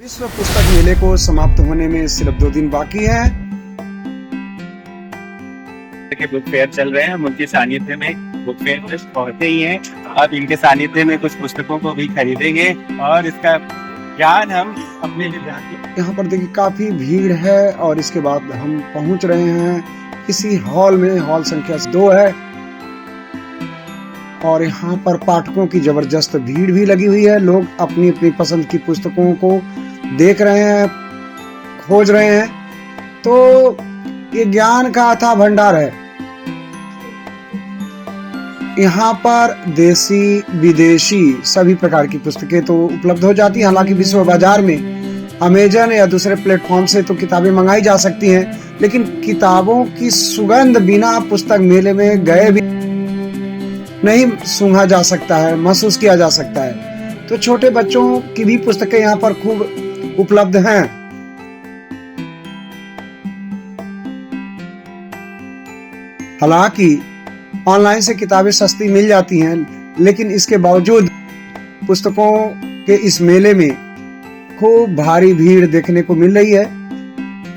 विश्व पुस्तक मेले को समाप्त होने में सिर्फ 2 दिन बाकी है। बुक फेयर चल रहे हैं, हम उनके सानिध्य में बुक फेयर में पहुंचे ही हैं और इनके सानिध्य में कुछ पुस्तकों को भी खरीदेंगे और इसका ज्ञान हम अपने यहाँ पर देखिए काफी भीड़ है और इसके बाद हम पहुंच रहे हैं किसी हॉल में। हॉल संख्या 2 है और यहाँ पर पाठकों की जबरदस्त भीड़ भी लगी हुई है। लोग अपनी अपनी पसंद की पुस्तकों को देख रहे हैं, खोज रहे हैं। तो ये ज्ञान का अथाह भंडार है। यहाँ पर देसी विदेशी सभी प्रकार की पुस्तकें तो उपलब्ध हो जाती हैं। हालांकि विश्व बाजार में अमेजन या दूसरे प्लेटफॉर्म से तो किताबें मंगाई जा सकती हैं, लेकिन किताबों की सुगंध बिना पुस्तक मेले में गए भी नहीं सूंघा जा सकता है, महसूस किया जा सकता है। तो छोटे बच्चों की भी पुस्तकें यहाँ पर खूब उपलब्ध हैं। हालांकि ऑनलाइन से किताबें सस्ती मिल जाती हैं, लेकिन इसके बावजूद पुस्तकों के इस मेले में खूब भारी भीड़ देखने को मिल रही है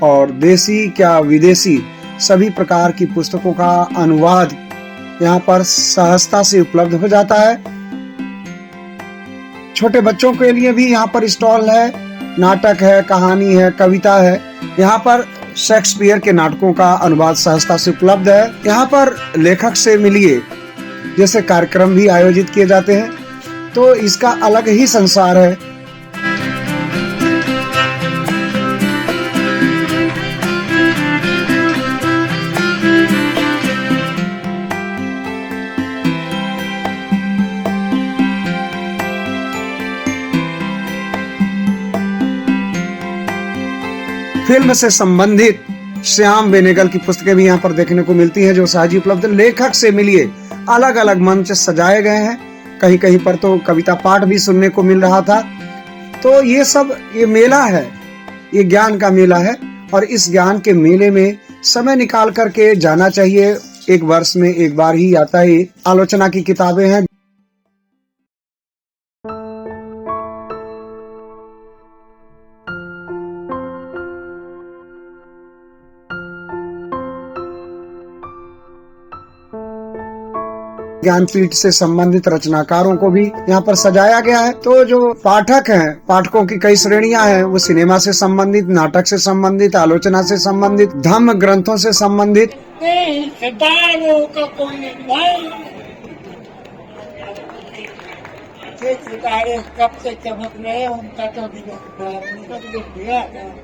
और देसी क्या विदेशी सभी प्रकार की पुस्तकों का अनुवाद यहाँ पर सहजता से उपलब्ध हो जाता है। छोटे बच्चों के लिए भी यहाँ पर स्टॉल है, नाटक है, कहानी है, कविता है। यहाँ पर शेक्सपियर के नाटकों का अनुवाद सहजता से उपलब्ध है। यहाँ पर लेखक से मिलिए जैसे कार्यक्रम भी आयोजित किए जाते हैं, तो इसका अलग ही संसार है। फिल्म से संबंधित श्याम बेनेगल की पुस्तकें भी यहाँ पर देखने को मिलती हैं, जो सहज उपलब्ध। लेखक से मिलिए अलग अलग मंच सजाए गए हैं। कहीं कहीं पर तो कविता पाठ भी सुनने को मिल रहा था। तो ये मेला है, ये ज्ञान का मेला है और इस ज्ञान के मेले में समय निकाल करके जाना चाहिए। एक वर्ष में एक बार ही आता है। आलोचना की किताबें हैं। ज्ञानपीठ से संबंधित रचनाकारों को भी यहाँ पर सजाया गया है। तो जो पाठक हैं, पाठकों की कई श्रेणियां हैं। वो सिनेमा से संबंधित, नाटक से संबंधित, आलोचना से संबंधित, धम्म ग्रंथों से संबंधित। कब से चमक रहे हैं उनका तो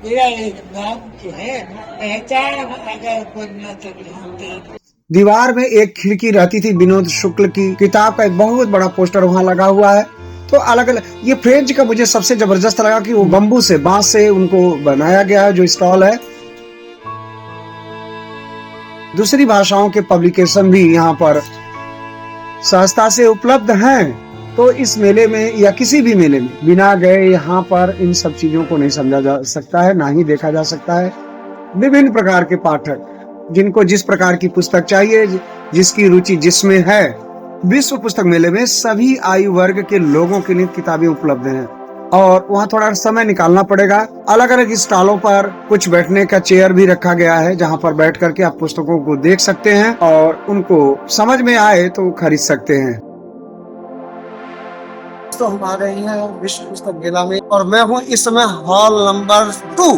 मेरा एक नाम जो है पहचान अगर बनना चाहिए। दीवार में एक खिड़की रहती थी। विनोद शुक्ल की किताब का एक बहुत बड़ा पोस्टर वहाँ लगा हुआ है। तो अलग अलग ये फ्रेंच का मुझे सबसे जबरदस्त लगा कि वो बम्बू से, बांस से उनको बनाया गया है। जो स्टॉल है, दूसरी भाषाओं के पब्लिकेशन भी यहाँ पर सस्ता से उपलब्ध हैं। तो इस मेले में या किसी भी मेले में बिना गए यहाँ पर इन सब चीजों को नहीं समझा जा सकता है, ना ही देखा जा सकता है। विभिन्न प्रकार के पाठक, जिनको जिस प्रकार की पुस्तक चाहिए, जिसकी रुचि जिसमें है, विश्व पुस्तक मेले में सभी आयु वर्ग के लोगों के लिए किताबें उपलब्ध हैं। और वहाँ थोड़ा समय निकालना पड़ेगा। अलग अलग स्टॉलों पर कुछ बैठने का चेयर भी रखा गया है, जहाँ पर बैठ करके आप पुस्तकों को देख सकते हैं और उनको समझ में आए तो खरीद सकते हैं। तो हम आ गए हैं विश्व पुस्तक मेला में और मैं हूँ इस समय हॉल नंबर 2।